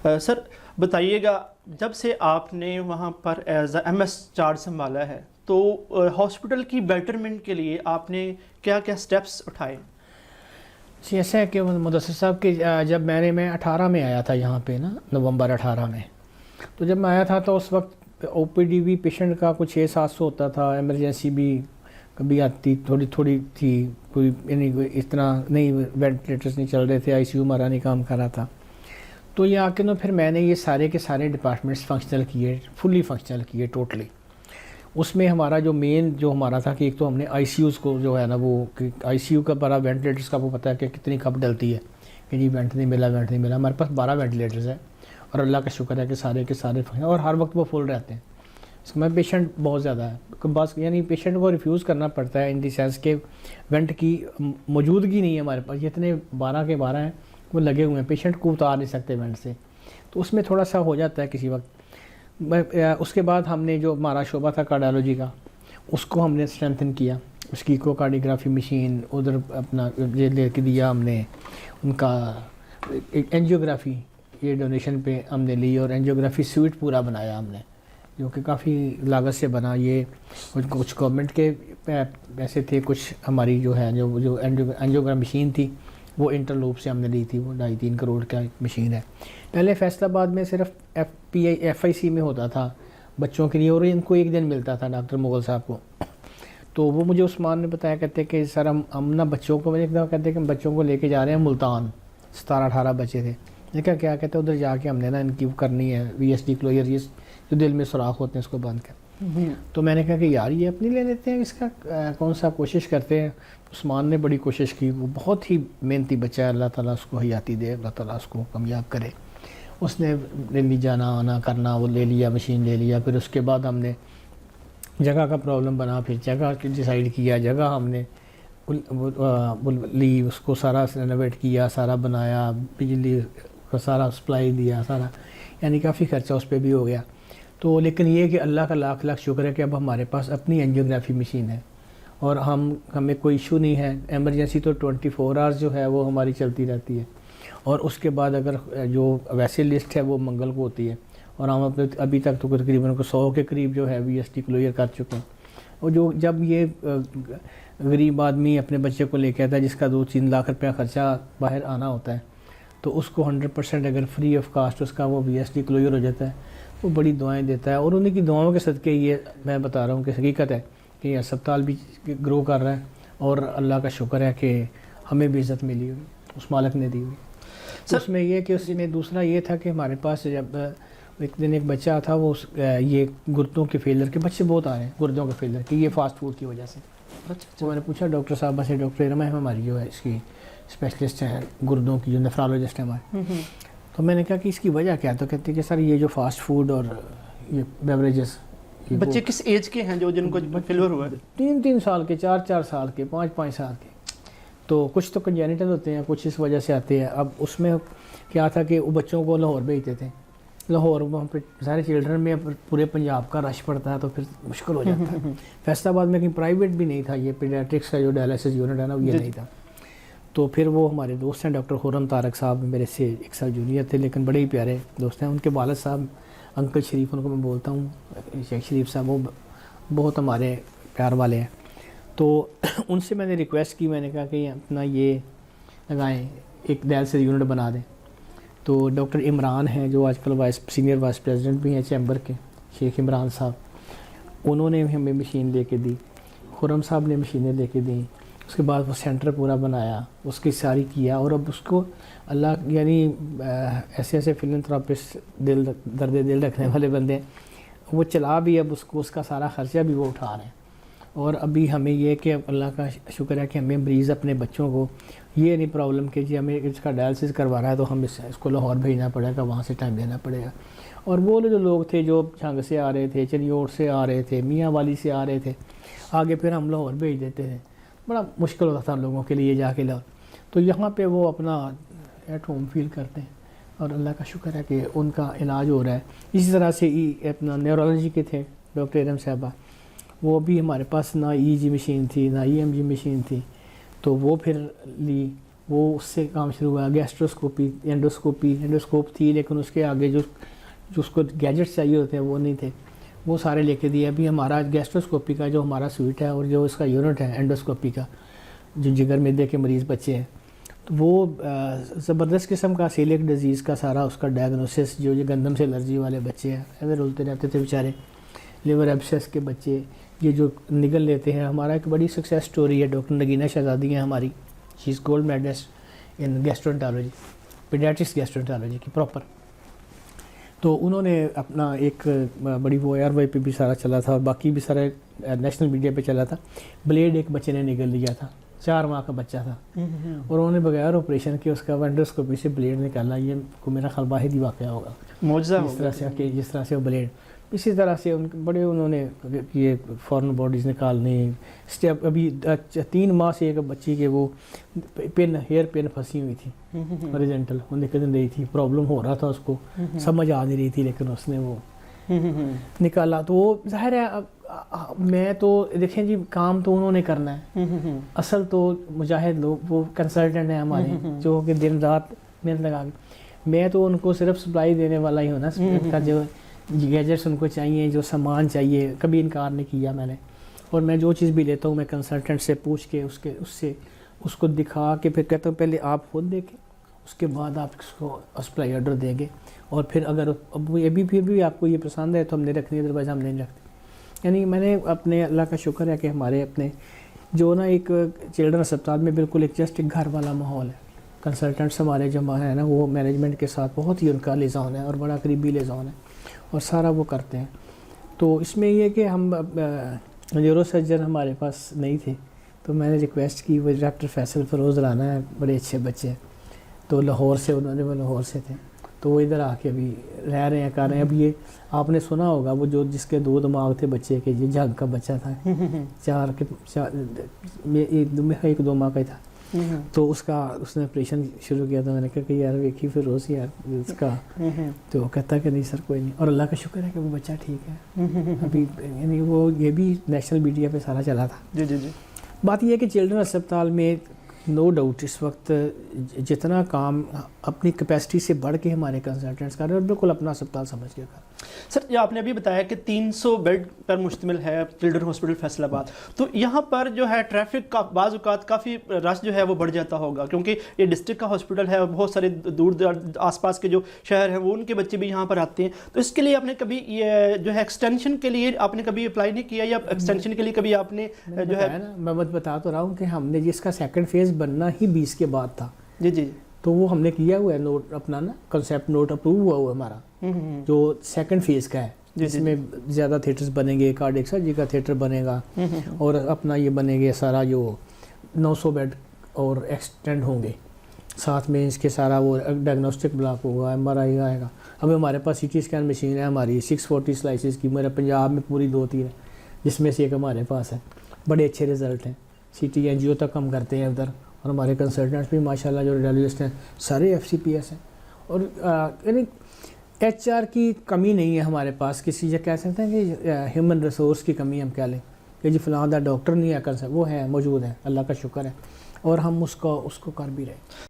سر بتائیے گا، جب سے آپ نے وہاں پر as A M S charge سنبھالا ہے تو ہاسپٹل کی بیٹرمنٹ کے لیے آپ نے کیا کیا سٹیپس اٹھائے؟ جی ایسا ہے کہ مدثر صاحب کہ جب میں 18 میں آیا تھا یہاں پہ نا، نومبر 18 میں، تو جب میں آیا تھا تو اس وقت او پی ڈی بھی پیشنٹ کا کچھ 600-700 ہوتا تھا، ایمرجنسی بھی کبھی آتی تھوڑی تھی، کوئی یعنی اس طرح نہیں، وینٹیلیٹرز نہیں چل رہے تھے، آئی سی یو ہمارا نہیں کام کر رہا تھا. تو یہ آ کے نا پھر میں نے یہ سارے کے سارے ڈپارٹمنٹس فنکشنل کیے، فلی فنکشنل کیے ٹوٹلی. اس میں ہمارا جو مین جو ہمارا تھا کہ ایک تو ہم نے آئی سی یوز کو جو ہے نا وہ آئی سی یو کا بڑا وینٹیلیٹرز کا وہ پتہ ہے کہ کتنی کب ڈلتی ہے کہ جی وینٹ نہیں ملا. ہمارے پاس 12 وینٹیلیٹرز ہیں اور اللہ کا شکر ہے کہ سارے کے سارے اور ہر وقت وہ فل رہتے ہیں. اس میں پیشنٹ بہت زیادہ ہے، بس یعنی پیشنٹ کو ریفیوز کرنا پڑتا ہے ان دی سینس کہ وینٹ کی موجودگی نہیں ہے ہمارے پاس. جتنے 12 کے 12 ہیں وہ لگے ہوئے ہیں، پیشنٹ کو اتار نہیں سکتے وینٹ سے. تو اس میں تھوڑا سا ہو جاتا ہے کسی وقت. اس کے بعد ہم نے جو ہمارا شعبہ تھا کارڈیالوجی کا، اس کو ہم نے اسٹرینتھن کیا. اس کی ایکو کارڈیوگرافی مشین ادھر اپنا یہ لے کے دیا ہم نے. ان کا اینجیوگرافی یہ ڈونیشن پہ ہم نے لی، اور اینجیوگرافی سویٹ پورا بنایا ہم نے، جو کہ کافی لاگت سے بنا. یہ کچھ گورنمنٹ کے پیسے تھے، کچھ ہماری جو ہے جو اینجیوگرافی مشین تھی وہ انٹرلوپ سے ہم نے لی تھی. وہ 2.5-3 کروڑ کا مشین ہے. پہلے فیصل آباد میں صرف ایف آئی سی میں ہوتا تھا بچوں کے لیے، اور ان کو ایک دن ملتا تھا ڈاکٹر مغل صاحب کو. تو وہ مجھے عثمان نے بتایا، کہتے کہ سر ہم نا بچوں کو، ایک دفعہ کہتے کہ ہم بچوں کو لے کے جا رہے ہیں ملتان. 17-18 بچے تھے. دیکھا کیا کہتے ادھر جا کے ہم نے نا ان کی کرنی ہے وی ایس ڈی کلوئر، جو دل میں سوراخ ہوتے ہیں اس کو بند کر. تو میں نے کہا کہ یار یہ اپنی لے لیتے ہیں، اس کا کون سا کوشش کرتے ہیں. عثمان نے بڑی کوشش کی، وہ بہت ہی محنتی بچہ ہے، اللہ تعالیٰ اس کو حیاتی دے، اللہ تعالیٰ اس کو کامیاب کرے. اس نے دلی جانا آنا کرنا، وہ لے لیا، مشین لے لیا. پھر اس کے بعد ہم نے جگہ کا پرابلم بنا، پھر جگہ ڈیسائیڈ کیا، جگہ ہم نے لی، اس کو سارا رینوویٹ کیا، سارا بنایا، بجلی کا سارا سپلائی دیا سارا، یعنی کافی خرچہ اس پہ بھی ہو گیا. تو لیکن یہ کہ اللہ کا لاکھ لاکھ شکر ہے کہ اب ہمارے پاس اپنی اینجیوگرافی مشین ہے، اور ہمیں کوئی ایشو نہیں ہے. ایمرجنسی تو 24 آورز جو ہے وہ ہماری چلتی رہتی ہے. اور اس کے بعد اگر جو ویسے لسٹ ہے وہ منگل کو ہوتی ہے، اور ہم ابھی تک تو تقریباً 100 کے قریب جو ہے وی ایس ٹی کلوئر کر چکے ہیں. اور جب یہ غریب آدمی اپنے بچے کو لے کے آتا ہے جس کا 2-3 لاکھ روپیہ خرچہ باہر آنا ہوتا ہے، تو اس کو 100% اگر فری آف کاسٹ اس کا وہ وی ایس ٹی کلوئر ہو جاتا ہے، وہ بڑی دعائیں دیتا ہے. اور انہیں کی دعاؤں کے صدقے یہ میں بتا رہا ہوں کہ حقیقت ہے کہ یہ اسپتال بھی گرو کر رہا ہے، اور اللہ کا شکر ہے کہ ہمیں بھی عزت ملی ہوئی اس مالک نے دی ہوئی. اس میں یہ کہ اس میں دوسرا یہ تھا کہ ہمارے پاس جب ایک دن ایک بچہ تھا، وہ یہ گردوں کے فیلر کے بچے بہت آ رہے ہیں، گردوں کے فیلر کی، یہ فاسٹ فوڈ کی وجہ سے. تو میں نے پوچھا ڈاکٹر صاحبہ سے، ڈاکٹر ارما ہماری جو ہے اس کی اسپیشلسٹ ہیں گردوں کی، جو نیفرالوجسٹ ہیں ہمارے. تو میں نے کہا کہ اس کی وجہ کیا؟ تو کہتے کہ سر یہ جو فاسٹ فوڈ اور یہ بیوریجز. بچے کس ایج کے ہیں جو جن کو فیلر ہوا ہے؟ 3 سال کے، 4 سال کے، 5 سال کے. تو کچھ تو کنجینیٹل ہوتے ہیں، کچھ اس وجہ سے آتے ہیں. اب اس میں کیا تھا کہ وہ بچوں کو لاہور بھیجتے تھے. لاہور وہاں پہ سارے چلڈرن میں پورے پنجاب کا رش پڑتا ہے، تو پھر مشکل ہو جاتا ہے. فیصل آباد میں کہیں پرائیویٹ بھی نہیں تھا، یہ پیڈیاٹرکس کا جو ڈائلسس یونٹ ہے نا یہ نہیں تھا. تو پھر وہ ہمارے دوست ہیں ڈاکٹر خرم طارق صاحب، میرے سے 1 سال جونیئر تھے لیکن بڑے ہی پیارے دوست ہیں. ان کے والد صاحب انکل شریف، ان کو میں بولتا ہوں شیخ شریف صاحب، وہ بہت ہمارے پیار والے ہیں. تو ان سے میں نے ریکویسٹ کی، میں نے کہا کہ اپنا یہ لگائیں، ایک ڈائلسس یونٹ بنا دیں. تو ڈاکٹر عمران ہیں جو آج کل سینئر وائس پریزیڈنٹ بھی ہیں چیمبر کے، شیخ عمران صاحب، انہوں نے ہمیں مشین لے کے دی. خرم صاحب نے مشینیں لے کے دیں. اس کے بعد وہ سینٹر پورا بنایا، اس کی ساری کیا. اور اب اس کو اللہ یعنی ایسے فلنتھراپسٹ درد دل رکھنے والے بندے، وہ چلا بھی، اب اس کا سارا خرچہ بھی وہ اٹھا رہے ہیں. اور ابھی ہمیں یہ کہ اللہ کا شکر ہے کہ ہمیں مریض اپنے بچوں کو یہ نہیں پرابلم کہ جی ہمیں اس کا ڈائلسس کروا رہا ہے تو ہم اس کو لاہور بھیجنا پڑے گا، وہاں سے ٹائم دینا پڑے گا. اور وہ جو لوگ تھے جو جھنگ سے آ رہے تھے، چنیوٹ سے آ رہے تھے، میاں والی سے آ رہے تھے، آگے پھر ہم لاہور بھیج دیتے تھے. بڑا مشکل ہوتا تھا لوگوں کے لیے جا کے لاہور. تو یہاں پہ وہ اپنا ایٹ ہوم فیل کرتے ہیں، اور اللہ کا شکر ہے کہ ان کا علاج ہو رہا ہے. اسی طرح سے اپنا نیورولوجی کے تھے ڈاکٹر ارم صاحبہ، وہ بھی ہمارے پاس نہ ای جی مشین تھی نہ ای ایم جی مشین تھی. تو وہ پھر لی، وہ اس سے کام شروع ہوا. گیسٹروسکوپی, اینڈوسکوپ تھی لیکن اس کے آگے جو اس کو گیجٹس چاہیے ہوتے ہیں وہ نہیں تھے, وہ سارے لے کے دیے. ابھی ہمارا گیسٹروسکوپی کا جو ہمارا سویٹ ہے اور جو اس کا یونٹ ہے اینڈوسکوپی کا, جو جگر میدے کے مریض بچے ہیں, تو وہ زبردست قسم کا سیلک ڈیزیز کا سارا اس کا ڈائگنوسس, جو یہ گندم سے الرجی والے بچے ہیں ایسے رولتے رہتے تھے بیچارے, لیور ایبسس کے بچے یہ جو نگل لیتے ہیں. ہمارا ایک بڑی سکسیس سٹوری ہے, ڈاکٹر نگینہ شہزادی ہیں ہماری, she is gold medalist in gastroenterology, paediatrics gastroenterology کی پراپر. تو انہوں نے اپنا ایک بڑی وہ ARY پہ بھی سارا چلا تھا اور باقی بھی سارے نیشنل میڈیا پہ چلا تھا. بلیڈ ایک بچے نے نگل لیا تھا, 4 ماہ کا بچہ تھا, اور انہوں نے بغیر آپریشن کے اس کا اینڈوسکوپی سے بلیڈ نکالا. یہ کو میرا خیال واحد ہی واقعہ ہوگا, معجزہ جس طرح سے وہ بلیڈ, اسی طرح سے بڑے انہوں نے یہ فارن باڈیز نکالنے. ابھی 3 ماہ سے ایک بچی کے وہ ہیئر پن پھنسی ہوئی تھی ہاریزونٹل, وہ نکل نہیں رہی تھی, پرابلم ہو رہا تھا اس کو, سمجھ آ نہیں رہی تھی, لیکن اس نے وہ نکالا. تو وہ ظاہر ہے, میں تو دیکھیں جی کام تو انہوں نے کرنا ہے, اصل تو مجاہد لوگ وہ کنسلٹنٹ ہیں ہمارے جو کہ دن رات محنت لگا کے, میں تو ان کو صرف سپلائی دینے والا ہی ہوں نا, کا جو گیجٹس ان کو چاہیے, جو سامان چاہیے, کبھی انکار نہیں کیا میں نے. اور میں جو چیز بھی لیتا ہوں میں کنسلٹنٹ سے پوچھ کے اس کو دکھا کے پھر کہتا ہوں پہلے آپ خود دیکھیں, اس کے بعد آپ اس کو سپلائی آرڈر دیں گے, اور پھر اگر اب یہ بھی پھر بھی آپ کو یہ پسند ہے تو ہم نے رکھنی ہے, ادروائز ہم نہیں رکھتے. یعنی میں نے اپنے اللہ کا شکر ہے کہ ہمارے اپنے جو نا ایک چلڈرن اسپتال میں بالکل ایک جسٹ ایک گھر والا ماحول ہے. کنسلٹنٹس ہمارے جو ہیں نا وہ مینجمنٹ کے ساتھ بہت ہی ان کا لزان ہے اور بڑا قریبی لزان ہے, اور سارا وہ کرتے ہیں. تو اس میں یہ کہ ہم نیورو سرجن ہمارے پاس نہیں تھے, تو میں نے ریکویسٹ کی, وہ ڈاکٹر فیصل فیروز رانا ہے, بڑے اچھے بچے, تو لاہور سے, انہوں نے وہ لاہور سے تھے, تو وہ ادھر آ کے ابھی رہ رہے ہیں, کر رہے ہیں. اب یہ آپ نے سنا ہوگا وہ جو جس کے 2 دماغ تھے بچے کے, یہ جھگ کا بچہ تھا, 1-2 ماہ کا ہی تھا, تو اس نے آپریشن شروع کیا تھا. میں نے کہا کہ یار ویکھی فیروز یار اس کا, تو وہ کہتا کہ نہیں سر کوئی نہیں, اور اللہ کا شکر ہے کہ وہ بچہ ٹھیک ہے ابھی. یعنی وہ یہ بھی نیشنل میڈیا پہ سارا چلا تھا. جی. بات یہ ہے کہ چلڈرن اسپتال میں نو ڈاؤٹ اس وقت جتنا کام اپنی کیپیسٹی سے بڑھ کے ہمارے کنسلٹنٹس کر رہے ہیں, اور بالکل اپنا اسپتال سمجھ کے کر رہے ہیں. سر یہ آپ نے ابھی بتایا کہ 300 بیڈ پر مشتمل ہے چلڈرن ہاسپٹل فیصل آباد, تو یہاں پر جو ہے ٹریفک کا بعض اوقات کافی رش جو ہے وہ بڑھ جاتا ہوگا, کیونکہ یہ ڈسٹرکٹ کا ہاسپٹل ہے اور بہت سارے دور آس پاس کے جو شہر ہیں وہ ان کے بچے بھی یہاں پر آتے ہیں. تو اس کے لیے آپ نے کبھی یہ جو ہے ایکسٹینشن کے لیے آپ نے کبھی اپلائی نہیں کیا, یا ایکسٹینشن کے لیے کبھی آپ نے جو ہے نا, میں بتا تو رہا ہوں کہ ہم نے جس کا سیکنڈ فیز بننا ہی 20 کے بعد تھا. جی. تو وہ ہم نے کیا ہوا ہے نوٹ اپنا نا, کنسیپٹ نوٹ اپروو ہوا ہوا ہمارا, جو سیکنڈ فیز کا ہے, جس میں زیادہ تھیٹرز بنیں گے, کارڈیک سرجری کا تھیٹر بنے گا, اور اپنا یہ بنے گے سارا جو 900 بیڈ اور ایکسٹینڈ ہوں گے, ساتھ میں اس کے سارا وہ ڈائگنوسٹک بلاک ہوگا, MRI آئے گا. اب ہمارے پاس CT اسکین مشین ہے ہماری 640 سلائسز کی, میرے پنجاب میں پوری 2-3 ہے, جس میں سے ایک ہمارے پاس ہے. بڑے اچھے رزلٹ ہیں, CT NGO تک ہم کرتے ہیں ادھر, اور ہمارے کنسلٹنٹس بھی ماشاءاللہ جو ریڈیولوجسٹ ہیں سارے FCPS ہیں. اور یعنی HR کی کمی نہیں ہے ہمارے پاس, کسی کہہ سکتے ہیں کہ ہیومن ریسورس کی کمی ہم کہہ لیں کہ جی فلاں ڈاکٹر نہیں ہے, کر وہ ہے, موجود ہے, اللہ کا شکر ہے, اور ہم اس کو کر بھی رہے.